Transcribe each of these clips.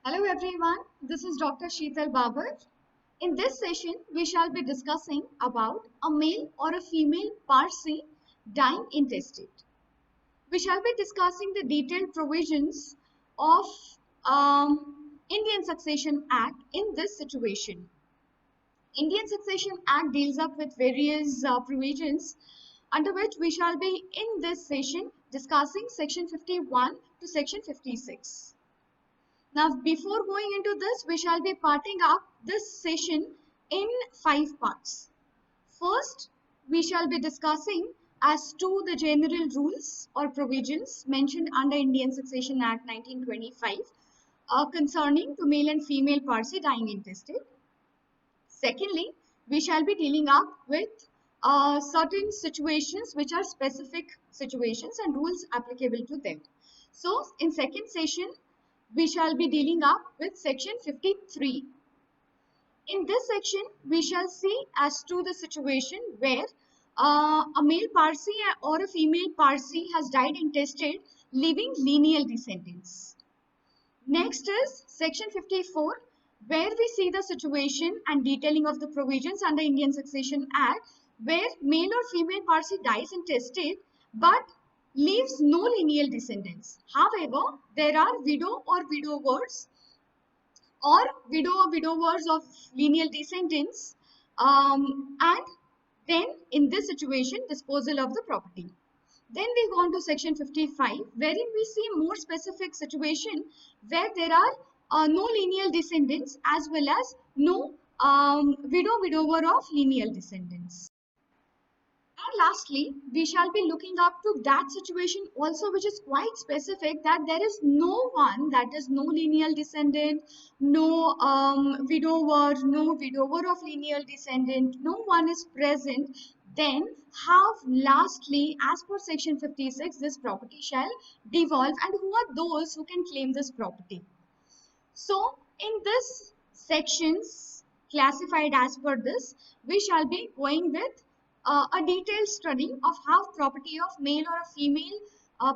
Hello everyone, this is Dr. Sheetal Babar. In this session, we shall be discussing about a male or a female Parsi dying intestate. We shall be discussing the detailed provisions of Indian Succession Act in this situation. Indian Succession Act deals up with various provisions under which we shall be in this session discussing section 51 to section 56. Now, before going into this, we shall be parting up this session in 5 parts. First, we shall be discussing as to the general rules or provisions mentioned under Indian Succession Act 1925 concerning to male and female Parsi dying intestate. Secondly, we shall be dealing up with certain situations which are specific situations and rules applicable to them. So, in second session, we shall be dealing up with section 53. In this section, we shall see as to the situation where a male Parsi or a female Parsi has died intestate, leaving lineal descendants. Next is section 54, where we see the situation and detailing of the provisions under Indian Succession Act, where male or female Parsi dies intestate but leaves no lineal descendants. However, there are widow or widowers or widowers of lineal descendants, and then in this situation disposal of the property. Then we go on to section 55, wherein we see more specific situation where there are no lineal descendants as well as no widower of lineal descendants. And lastly, we shall be looking up to that situation also which is quite specific, that there is no one, that is no lineal descendant, no widower of lineal descendant, no one is present. Then how lastly, as per section 56, this property shall devolve, and who are those who can claim this property? So in this sections classified as per this, we shall be going with a detailed study of how property of male or a female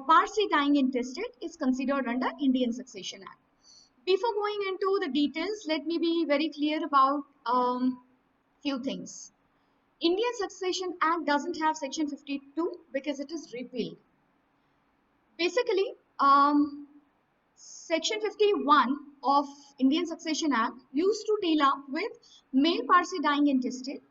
Parsi dying intestate is considered under Indian Succession Act. Before going into the details, let me be very clear about few things. Indian Succession Act doesn't have section 52 because it is repealed. Basically, Section 51 of Indian Succession Act used to deal up with male Parsi dying intestate,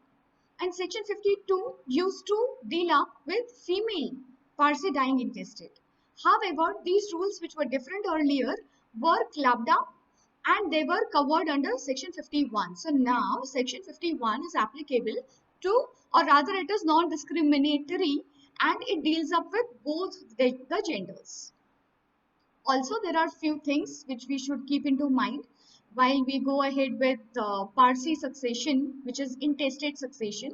and Section 52 used to deal up with female Parsi dying intestate. However, these rules which were different earlier were clubbed up and they were covered under Section 51. So now Section 51 is applicable to, or rather it is non-discriminatory, and it deals up with both the genders. Also, there are few things which we should keep into mind while we go ahead with Parsi succession, which is intestate succession.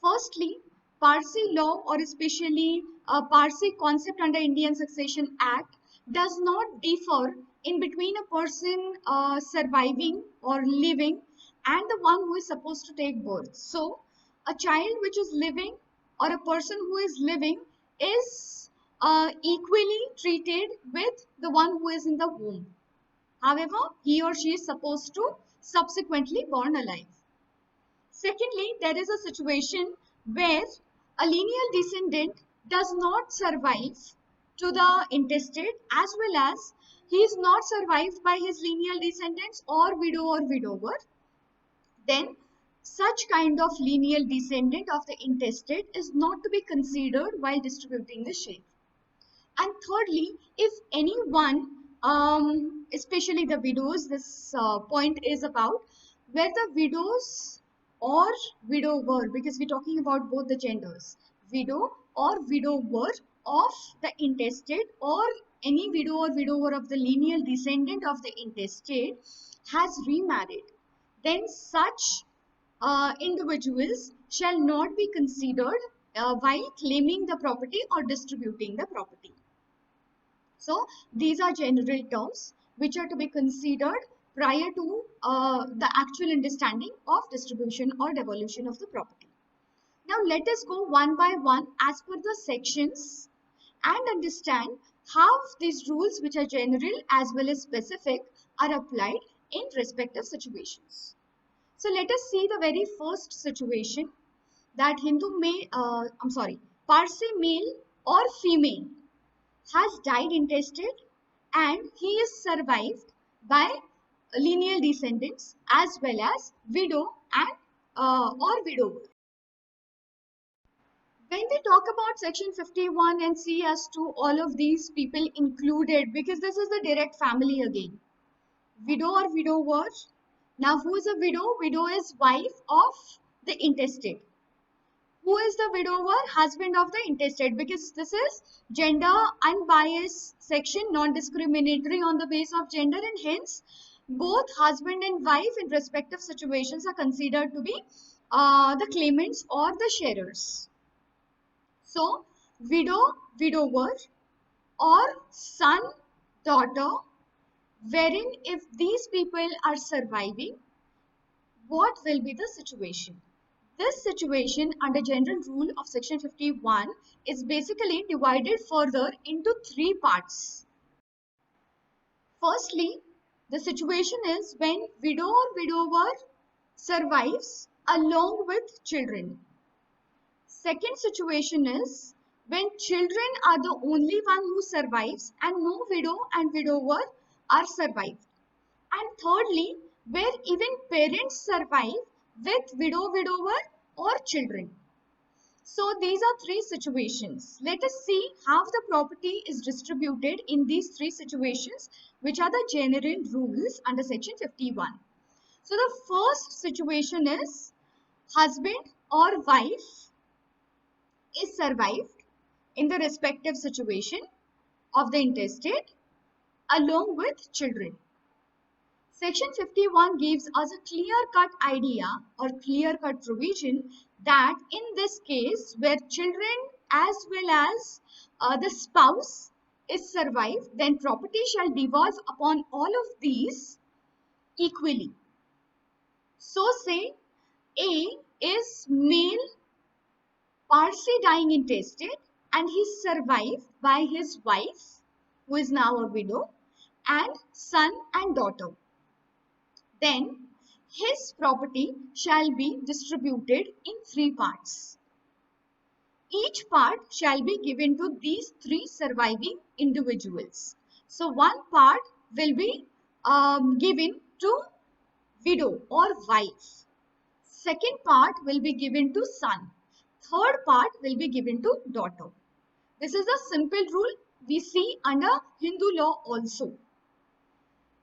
Firstly, Parsi law, or especially Parsi concept under Indian Succession Act, does not differ in between a person surviving or living and the one who is supposed to take birth. So, a child which is living or a person who is living is equally treated with the one who is in the womb. However, he or she is supposed to subsequently born alive. Secondly, there is a situation where a lineal descendant does not survive to the intestate, as well as he is not survived by his lineal descendants or widow or widower. Then such kind of lineal descendant of the intestate is not to be considered while distributing the share. And thirdly, if anyone, especially the widows, this point is about where the widows or widower, because we're talking about both the genders, widow or widower of the intestate, or any widow or widower of the lineal descendant of the intestate has remarried, then such individuals shall not be considered while claiming the property or distributing the property. So these are general terms which are to be considered prior to the actual understanding of distribution or devolution of the property. Now let us go one by one as per the sections and understand how these rules, which are general as well as specific, are applied in respective situations. So let us see the very first situation, that Parsi male or female has died intestate and he is survived by lineal descendants as well as widow and or widower. When we talk about section 51 and see as to all of these people included, because this is the direct family again, widow or widower. Now who is a widow? Widow is wife of the intestate. Who is the widower? Husband of the intestate, because this is gender unbiased section, non-discriminatory on the basis of gender, and hence both husband and wife in respective situations are considered to be the claimants or the sharers. So widow, widower, or son, daughter, wherein if these people are surviving, what will be the situation? This situation under general rule of section 51 is basically divided further into three parts. Firstly, the situation is when widow or widower survives along with children. Second situation is when children are the only one who survives and no widow and widower are survived. And thirdly, where even parents survive with widow, widower or children. So these are three situations. Let us see how the property is distributed in these three situations, which are the general rules under section 51. So the first situation is husband or wife is survived in the respective situation of the intestate along with children. Section 51 gives us a clear-cut idea or clear-cut provision that in this case where children as well as the spouse is survived, then property shall devolve upon all of these equally. So say A is male Parsi dying intestate and he is survived by his wife, who is now a widow, and son and daughter. Then his property shall be distributed in three parts. Each part shall be given to these three surviving individuals. So one part will be given to widow or wife. Second part will be given to son. Third part will be given to daughter. This is a simple rule we see under Hindu law also.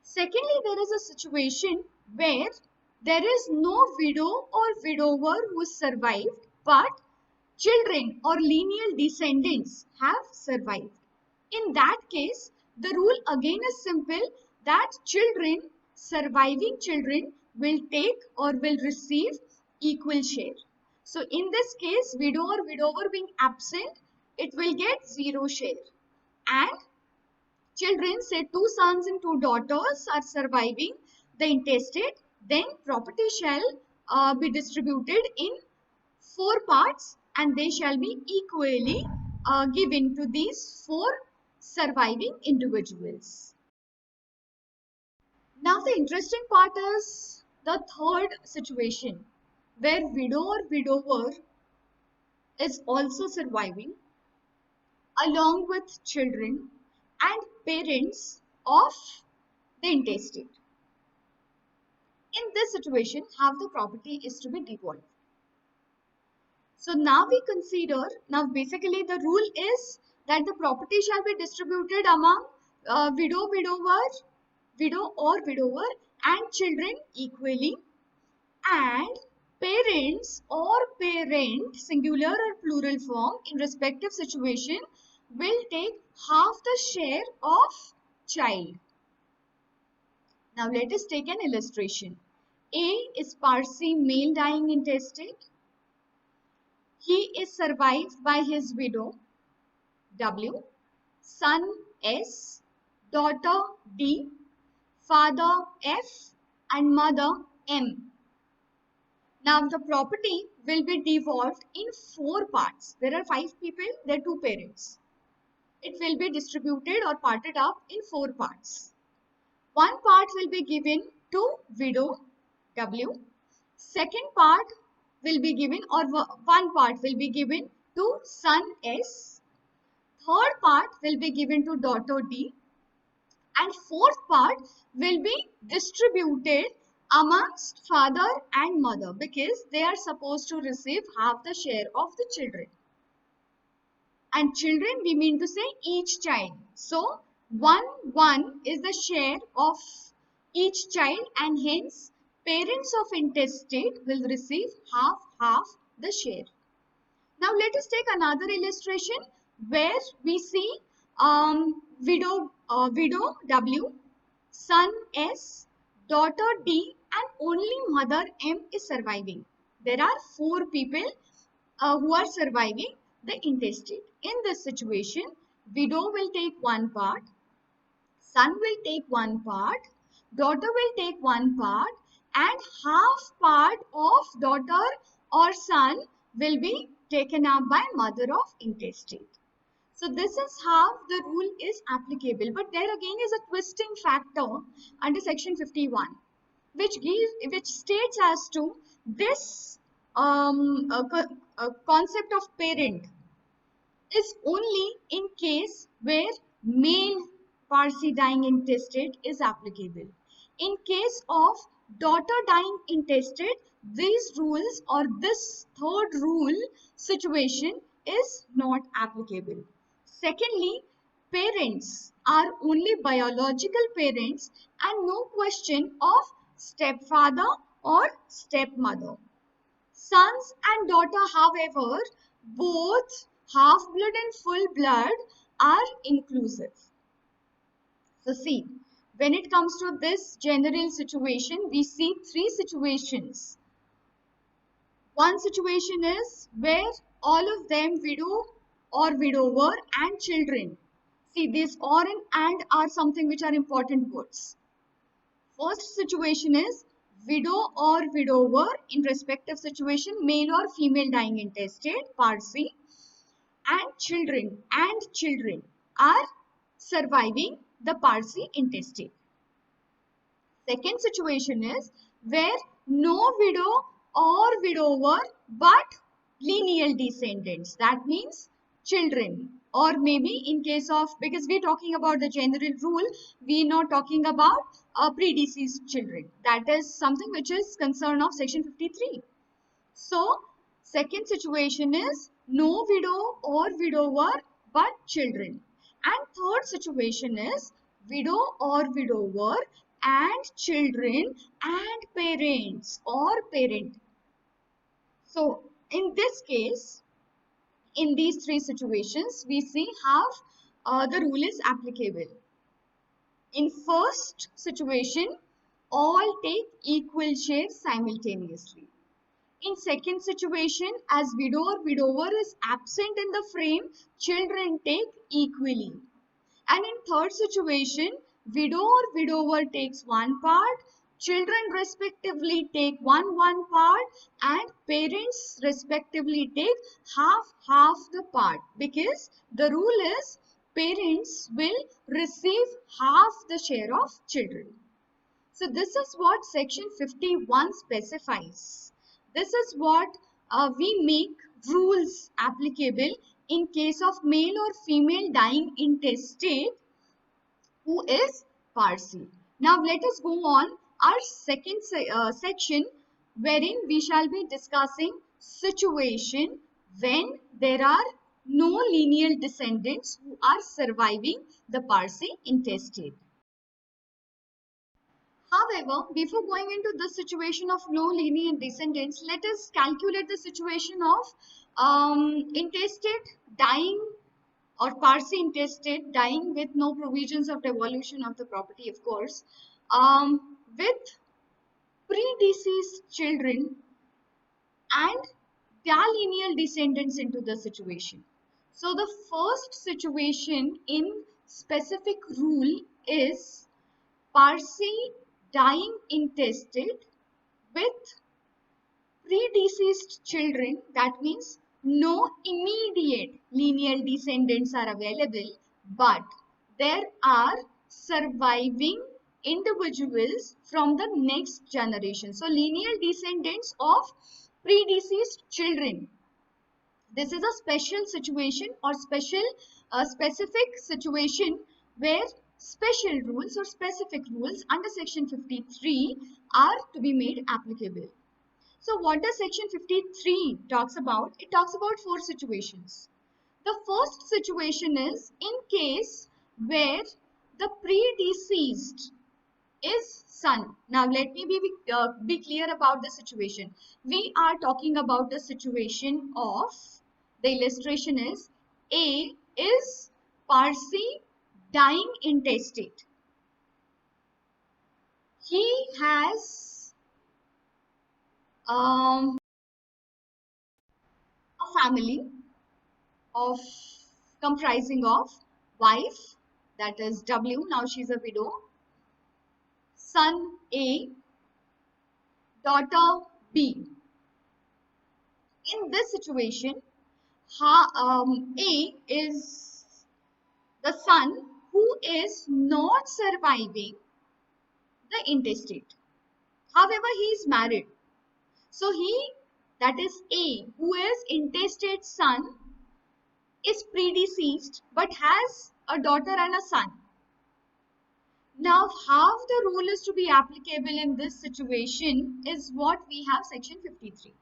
Secondly, there is a situation where there is no widow or widower who survived, but children or lineal descendants have survived. In that case, the rule again is simple, that children, surviving children, will take or will receive equal share. So in this case, widow or widower being absent, it will get zero share. And children, say two sons and two daughters, are surviving the intestate, then property shall be distributed in four parts and they shall be equally given to these four surviving individuals. Now the interesting part is the third situation where widow or widower is also surviving along with children and parents of the intestate. In this situation, how the property is to be devolved. So now we consider, now basically the rule is that the property shall be distributed among widow, widow or widower and children equally, and parents or parent, singular or plural form, in respective situation will take half the share of child. Now let us take an illustration. A is Parsi male dying intestate. He is survived by his widow W, son S, daughter D, father F and mother M. Now the property will be devolved in four parts. There are five people, there are two parents. it will be distributed or parted up in 4 parts. One part will be given to widow W. Second part will be given, or one part will be given to son S. Third part will be given to daughter D. And fourth part will be distributed amongst father and mother, because they are supposed to receive half the share of the children. And children, we mean to say each child. So 1 is the share of each child, and hence parents of intestate will receive half the share. Now let us take another illustration where we see widow W, son S, daughter D, and only mother M is surviving. There are 4 people who are surviving the intestate. In this situation, widow will take 1 part, son will take 1 part, daughter will take 1 part, and half part of daughter or son will be taken up by mother of intestate. So this is how the rule is applicable. But there again is a twisting factor under section 51, which states as to this concept of parent is only in case where male Parsi dying intestate is applicable. In case of daughter dying intestate, these rules or this third rule situation is not applicable. Secondly, parents are only biological parents and no question of stepfather or stepmother. Sons and daughter, however, both half blood and full blood are inclusive. So see, when it comes to this general situation, we see 3 situations. One situation is where all of them, widow or widower and children. See, this or and are something which are important words. First situation is widow or widower in respective situation, male or female dying intestate, Parsi, and children are surviving the Parsi intestate. Second situation is where no widow or widower but lineal descendants. That means children, or maybe in case of, because we're talking about the general rule, we're not talking about predeceased children. That is something which is concern of section 53. So second situation is no widow or widower but children. And third situation is widow or widower and children and parents or parent. So in this case, in these 3 situations, we see how the rule is applicable. In first situation, all take equal share simultaneously. In second situation, as widow or widower is absent in the frame, children take equally. And in third situation, widow or widower takes 1 part, children respectively take one part, and parents respectively take half the part, because the rule is parents will receive half the share of children. So this is what section 51 specifies. This is what we make rules applicable in case of male or female dying intestate who is Parsi. Now let us go on our second section, wherein we shall be discussing situation when there are no lineal descendants who are surviving the Parsi intestate. However, before going into the situation of no lineal descendants, let us calculate the situation of intestate dying or Parsi intestate dying with no provisions of devolution of the property, of course, with predeceased children and their lineal descendants into the situation. So the first situation in specific rule is Parsi dying intestate with predeceased children. That means no immediate lineal descendants are available, but there are surviving individuals from the next generation. So lineal descendants of predeceased children. This is a special situation or specific situation where special rules or specific rules under section 53 are to be made applicable. So what does section 53 talks about? It talks about four situations. The first situation is in case where the predeceased is son. Now let me be clear about the situation. We are talking about the situation of, the illustration is, A is Parsi dying intestate. He has a family of comprising of wife, that is W, now she's a widow, son A, daughter B. In this situation, A is the son who is not surviving the intestate. However, he is married. So he, that is A, who is intestate son, is predeceased but has a daughter and a son. Now, how the rule is to be applicable in this situation is what we have section 53.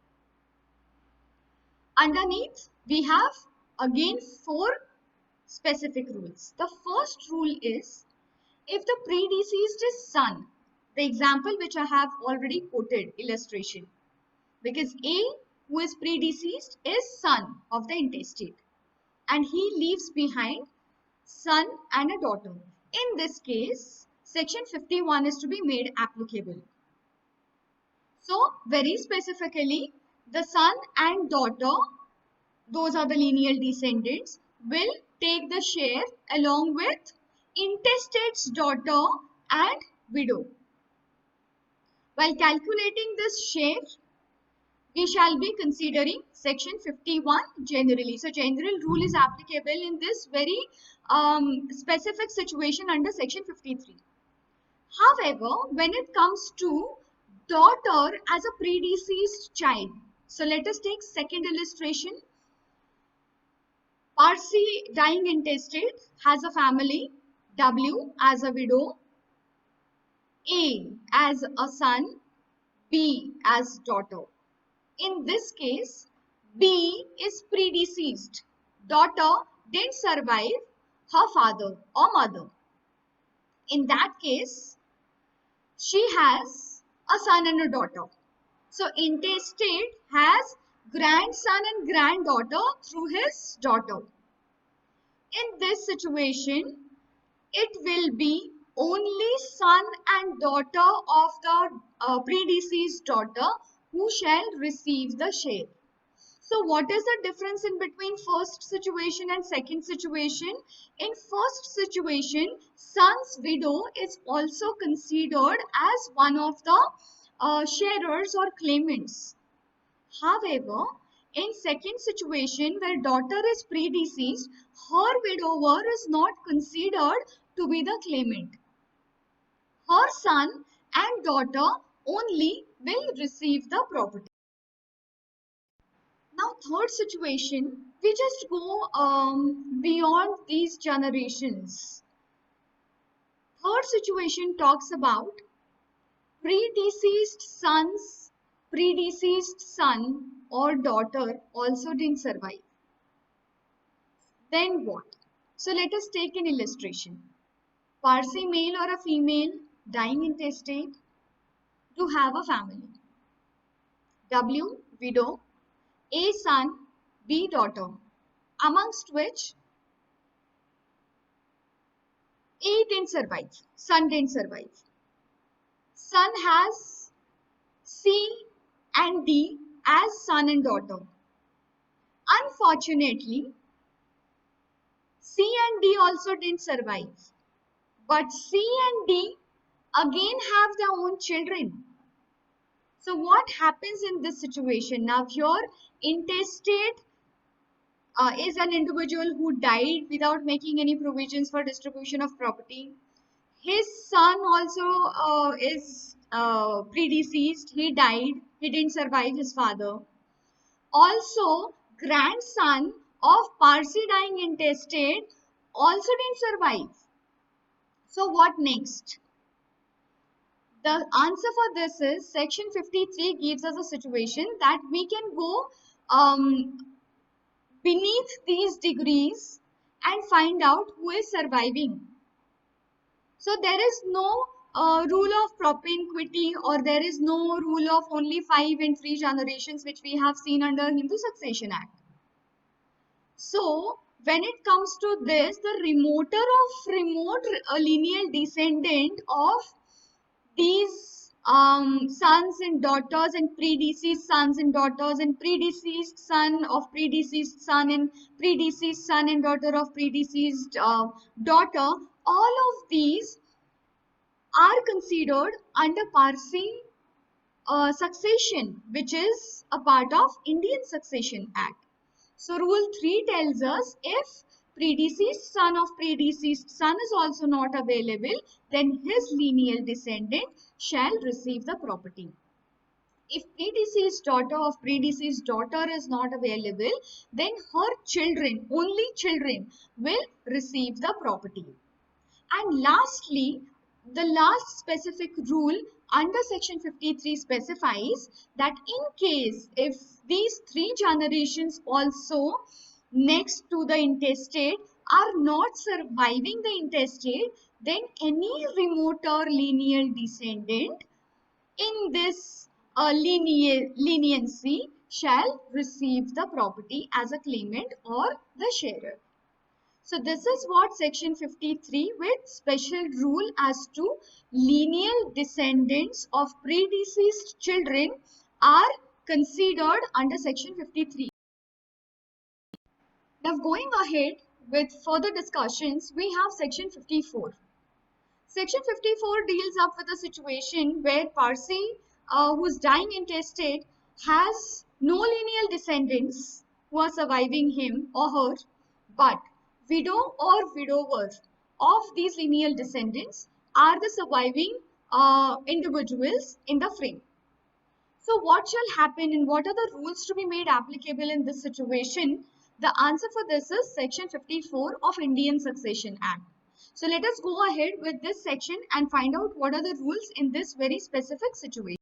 Underneath, we have again four specific rules. The first rule is if the predeceased is son, the example which I have already quoted, illustration, because A, who is predeceased, is son of the intestate and he leaves behind son and a daughter. In this case, section 51 is to be made applicable. So, very specifically, the son and daughter, those are the lineal descendants, will take the share along with intestate's daughter and widow. While calculating this share, we shall be considering section 51 generally. So general rule is applicable in this very specific situation under section 53. However, when it comes to daughter as a predeceased child, so let us take second illustration. Parsi dying intestate has a family, W as a widow, A as a son, B as daughter. In this case, B is predeceased. Daughter didn't survive her father or mother. In that case, she has a son and a daughter. So intestate has grandson and granddaughter through his daughter. In this situation, it will be only son and daughter of the predeceased daughter who shall receive the share. So what is the difference in between first situation and second situation? In first situation, son's widow is also considered as one of the sharers or claimants. However, in second situation where daughter is predeceased, her widower is not considered to be the claimant. Her son and daughter only will receive the property. Now, third situation, we just go beyond these generations. Third situation talks about predeceased son or daughter also didn't survive. Then what? So let us take an illustration. Parsi male or a female dying intestate to have a family. W, widow, A, son, B, daughter, amongst which A didn't survive, son didn't survive. Son has C and D as son and daughter. Unfortunately, C and D also didn't survive. But C and D again have their own children. So what happens in this situation? Now your intestate is an individual who died without making any provisions for distribution of property. His son also is predeceased. He died. He didn't survive his father. Also, grandson of Parsi dying intestate also didn't survive. So what next? The answer for this is section 53 gives us a situation that we can go um, beneath these degrees and find out who is surviving. So there is no rule of propinquity, or there is no rule of only 5 and 3 generations which we have seen under Hindu Succession Act. So when it comes to this, the remote lineal descendant of these sons and daughters and predeceased sons and daughters and predeceased son of predeceased son and predeceased son and daughter of predeceased daughter, all of these are considered under Parsi succession, which is a part of Indian Succession Act. So rule 3 tells us if predeceased son of predeceased son is also not available, then his lineal descendant shall receive the property. If predeceased daughter of predeceased daughter is not available, then her children, only children, will receive the property. And lastly, the last specific rule under section 53 specifies that in case if these 3 generations also next to the intestate are not surviving the intestate, then any remote or lineal descendant in this leniency shall receive the property as a claimant or the sharer. So this is what section 53 with special rule as to lineal descendants of predeceased children are considered under section 53. Now going ahead with further discussions, we have section 54. Section 54 deals up with a situation where Parsi who's dying intestate has no lineal descendants who are surviving him or her, but widow or widower of these lineal descendants are the surviving individuals in the frame. So what shall happen and what are the rules to be made applicable in this situation? The answer for this is section 54 of Indian Succession Act. So let us go ahead with this section and find out what are the rules in this very specific situation.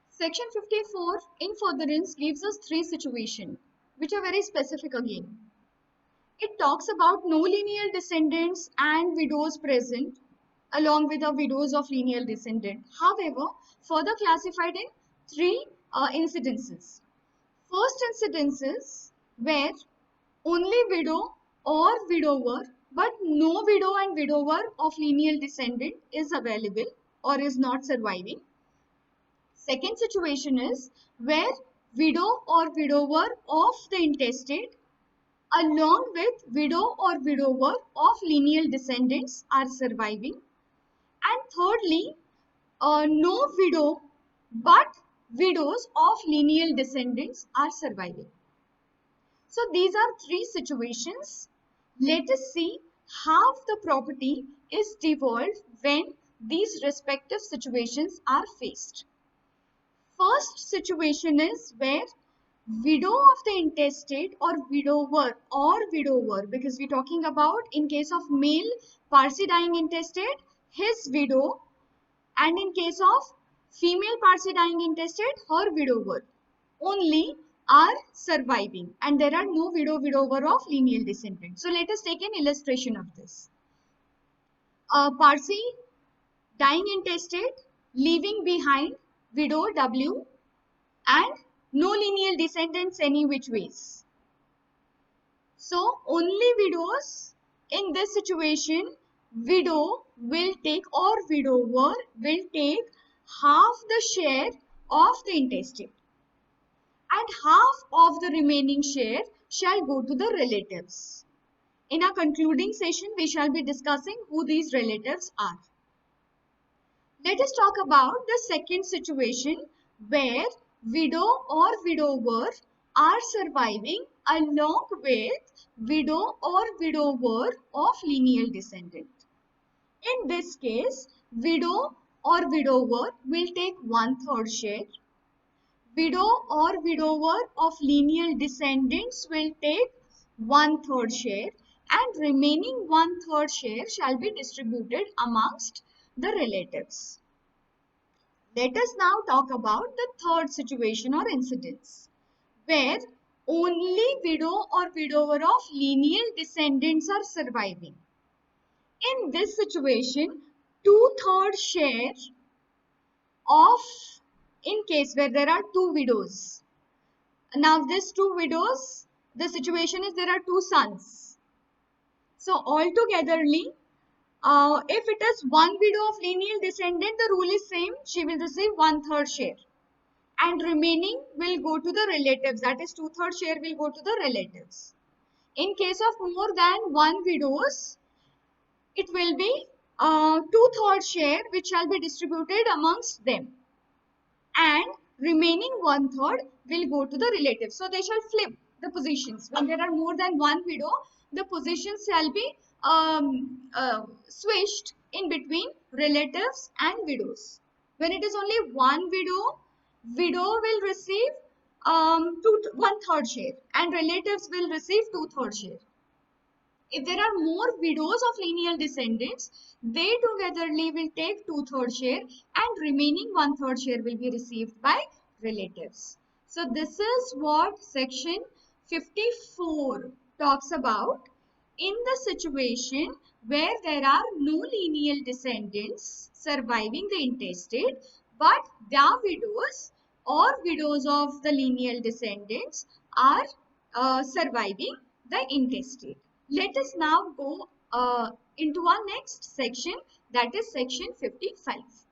Section 54 in furtherance gives us 3 situations which are very specific again. It talks about no lineal descendants and widows present along with the widows of lineal descendant. However, further classified in 3 incidences. First incidences where only widow or widower but no widow and widower of lineal descendant is available or is not surviving. Second situation is where widow or widower of the intestate along with widow or widower of lineal descendants are surviving. And thirdly, no widow but widows of lineal descendants are surviving. So these are 3 situations. Let us see how the property is devolved when these respective situations are faced. First situation is where widow of the intestate or widower, because we're talking about in case of male Parsi dying intestate, his widow, and in case of female Parsi dying intestate, her widower only are surviving, and there are no widower of lineal descendant. So let us take an illustration of this. Parsi dying intestate leaving behind widow W and no lineal descendants any which ways. So only widows in this situation, widow will take or widower will take half the share of the intestate, and half of the remaining share shall go to the relatives. In our concluding session, we shall be discussing who these relatives are. Let us talk about the second situation where widow or widower are surviving along with widow or widower of lineal descendant. In this case, widow or widower will take 1/3 share. Widow or widower of lineal descendants will take 1/3 share, and remaining 1/3 share shall be distributed amongst the relatives. Let us now talk about the third situation or incidence, where only widow or widower of lineal descendants are surviving. In this situation, 2/3 share of, in case where there are two widows. Now these two widows, the situation is there are two sons. So altogetherly, if it is one widow of lineal descendant, the rule is same. She will receive 1/3 share, and remaining will go to the relatives. That is 2/3 share will go to the relatives. In case of more than one widows, it will be 2/3 share which shall be distributed amongst them, and remaining 1/3 will go to the relatives. So they shall flip the positions. When there are more than one widow, the positions shall be switched in between relatives and widows. When it is only one widow, widow will receive 1/3 share, and relatives will receive 2/3 share. If there are more widows of lineal descendants, they togetherly will take 2/3 share, and remaining 1/3 share will be received by relatives. So this is what section 54 talks about. In the situation where there are no lineal descendants surviving the intestate, but their widows or widows of the lineal descendants are surviving the intestate. Let us now go into our next section, that is section 55.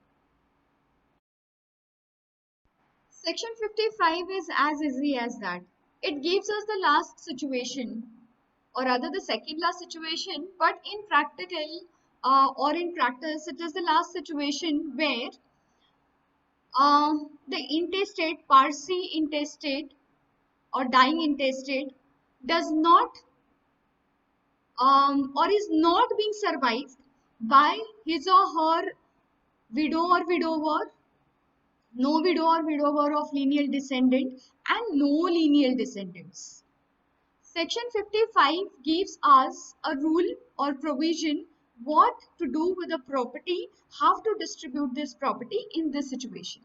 Section 55 is as easy as that. It gives us the last situation, or rather the second last situation, but in practical or in practice, it is the last situation where the intestate, Parsi intestate or dying intestate does not or is not being survived by his or her widow or widower, no widow or widower of lineal descendant, and no lineal descendants. Section 55 gives us a rule or provision what to do with the property, how to distribute this property in this situation.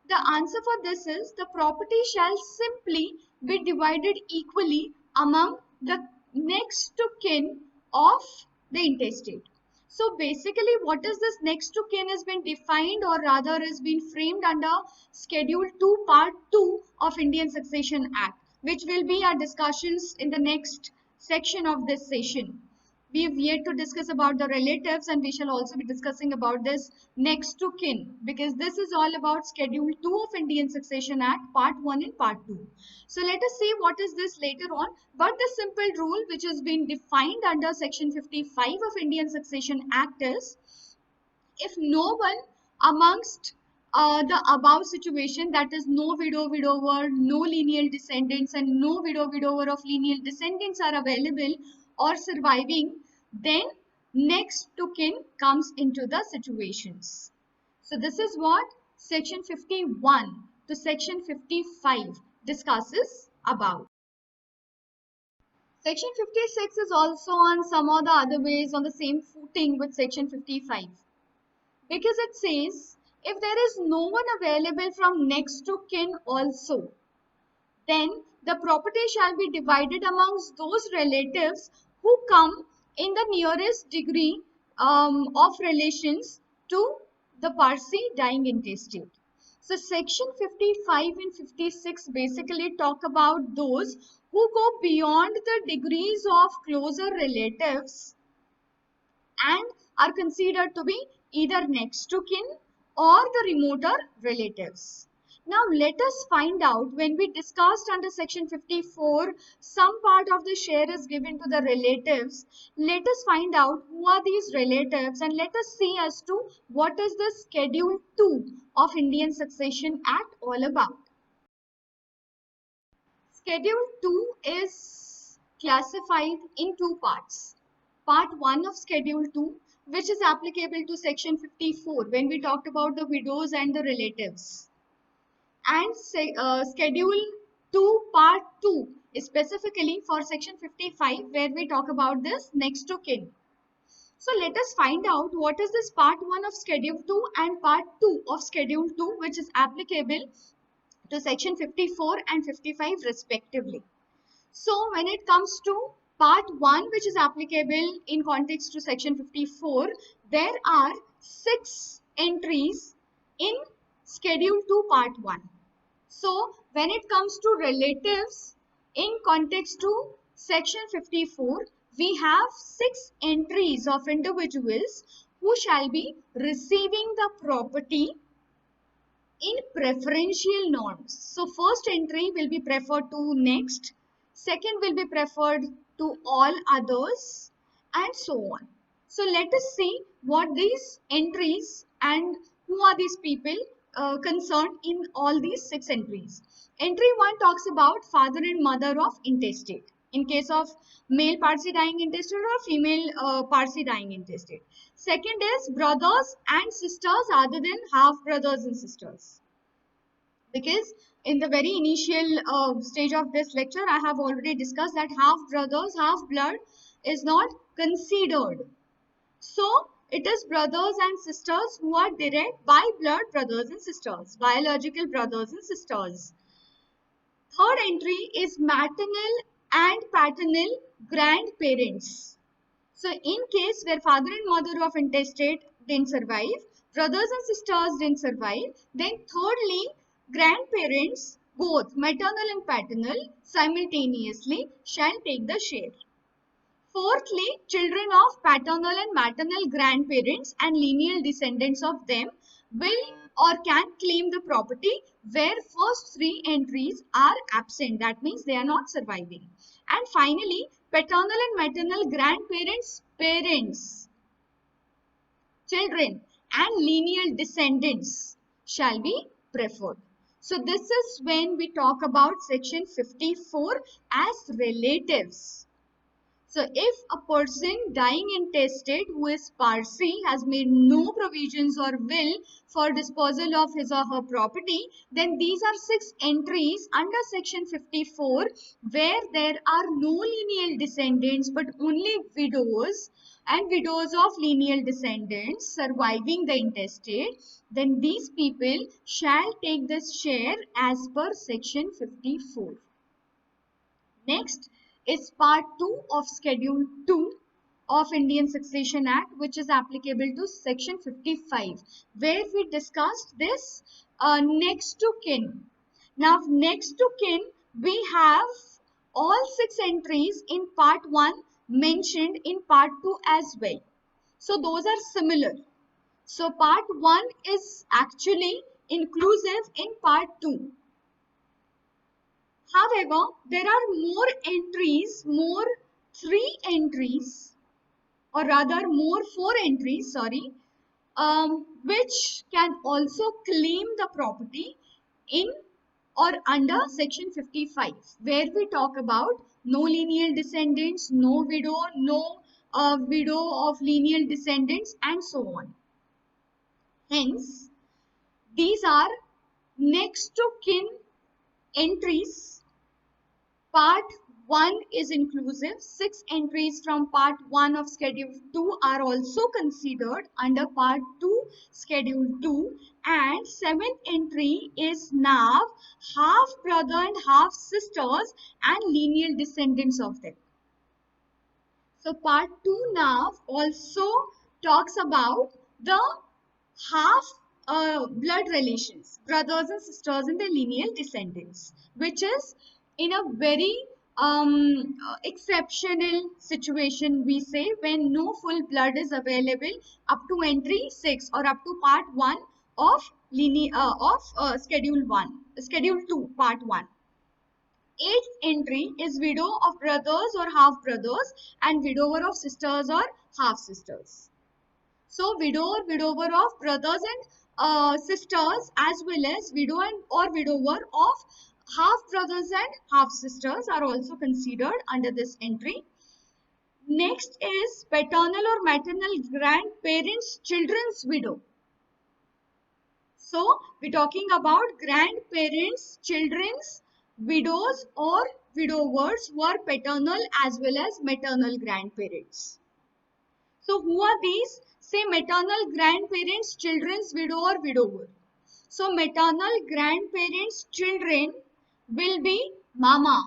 The answer for this is the property shall simply be divided equally among the next to kin of the intestate. So basically what is this next to kin has been defined, or rather has been framed under Schedule 2 Part 2 of Indian Succession Act, which will be our discussions in the next section of this session. We have yet to discuss about the relatives, and we shall also be discussing about this next to kin, because this is all about Schedule 2 of Indian Succession Act, Part 1 and Part 2. So let us see what is this later on. But the simple rule which has been defined under Section 55 of Indian Succession Act is, if no one amongst the above situation, that is no widow widower, no lineal descendants, and no widow widower of lineal descendants are available or surviving, then next to kin comes into the situations. So this is what section 51 to section 55 discusses about. Section 56 is also on some or the other ways on the same footing with section 55. Because it says, if there is no one available from next to kin also, then the property shall be divided amongst those relatives who come in the nearest degree of relations to the Parsi dying intestate. So section 55 and 56 basically talk about those who go beyond the degrees of closer relatives and are considered to be either next to kin or the remoter relatives. Now let us find out, when we discussed under section 54, some part of the share is given to the relatives. Let us find out who are these relatives, and let us see as to what is the Schedule 2 of Indian Succession Act all about. Schedule 2 is classified in two parts. Part 1 of Schedule 2, which is applicable to Section 54 when we talked about the widows and the relatives. And Schedule 2, Part 2 is specifically for Section 55 where we talk about this next to kin. So let us find out what is this Part 1 of Schedule 2 and Part 2 of Schedule 2 which is applicable to Section 54 and 55 respectively. So when it comes to part 1 which is applicable in context to section 54, there are 6 entries in schedule 2 part 1. So when it comes to relatives in context to section 54, we have 6 entries of individuals who shall be receiving the property in preferential norms. So first entry will be preferred to next, second will be preferred to all others, and so on. So let us see what these entries and who are these people concerned in all these 6 entries. Entry 1 talks about father and mother of intestate in case of male Parsi dying intestate or female Parsi dying intestate. Second is brothers and sisters other than half brothers and sisters. Because in the very initial stage of this lecture, I have already discussed that half brothers, half blood is not considered. So it is brothers and sisters who are direct by blood brothers and sisters, biological brothers and sisters. Third entry is maternal and paternal grandparents. So in case where father and mother of intestate didn't survive, brothers and sisters didn't survive, then thirdly, grandparents, both maternal and paternal, simultaneously shall take the share. Fourthly, children of paternal and maternal grandparents and lineal descendants of them will or can claim the property where first 3 entries are absent. That means they are not surviving. And finally, paternal and maternal grandparents, parents, children and lineal descendants shall be preferred. So this is when we talk about section 54 as relatives. So if a person dying intestate who is Parsi has made no provisions or will for disposal of his or her property, then these are 6 entries under section 54 where there are no lineal descendants but only widows and widows of lineal descendants surviving the intestate, then these people shall take this share as per section 54. Next is part 2 of schedule 2 of Indian Succession Act, which is applicable to section 55, where we discussed this next to kin. Now next to kin, we have all 6 entries in part 1 mentioned in part 2 as well. So those are similar. So part 1 is actually inclusive in part 2. However, there are more entries, more 3 entries, or rather more 4 entries, sorry, which can also claim the property in or under section 55, where we talk about no lineal descendants, no widow, no widow of lineal descendants, and so on. Hence, these are next to kin entries. Part 1 is inclusive. 6 entries from Part 1 of Schedule 2 are also considered under Part 2, Schedule 2. And 7th entry is now half brother and half sisters and lineal descendants of them. So Part 2 now also talks about the half blood relations, brothers and sisters and their lineal descendants, which is in a very exceptional situation, we say, when no full blood is available up to entry 6 or up to part 1 of schedule 2 part 1. Eighth entry is widow of brothers or half brothers and widower of sisters or half sisters. So widow or widower of brothers and sisters, as well as widow and or widower of half brothers and half sisters are also considered under this entry. Next is paternal or maternal grandparents, children's widow. So we're talking about grandparents, children's widows or widowers who are paternal as well as maternal grandparents. So who are these? Say maternal grandparents, children's widow or widower. So maternal grandparents, children will be mama.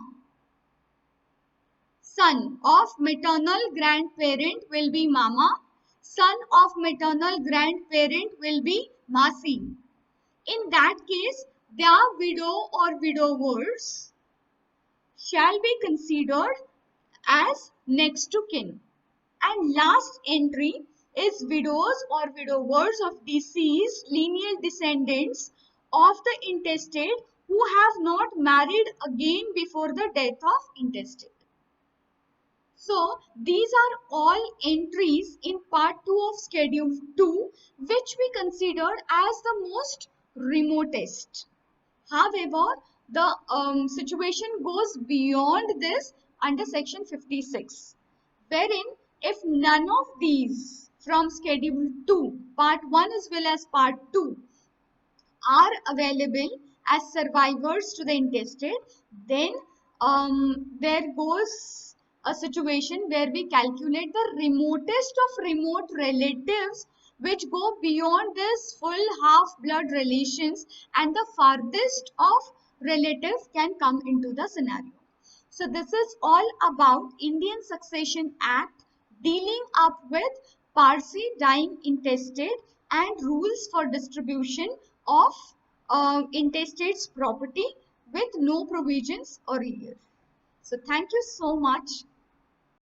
Son of maternal grandparent will be mama. Son of maternal grandparent will be masi. In that case, their widow or widowers shall be considered as next to kin. And last entry is widows or widowers of deceased lineal descendants of the intestate who have not married again before the death of intestate. So these are all entries in part 2 of schedule 2 which we considered as the most remotest. However, the situation goes beyond this under section 56, wherein if none of these from schedule 2, part 1 as well as part 2 are available as survivors to the intestate, then there goes a situation where we calculate the remotest of remote relatives which go beyond this full half blood relations, and the farthest of relative can come into the scenario. So this is all about Indian Succession Act dealing up with Parsi dying intestate and rules for distribution of intestate's property with no provisions earlier. So thank you so much.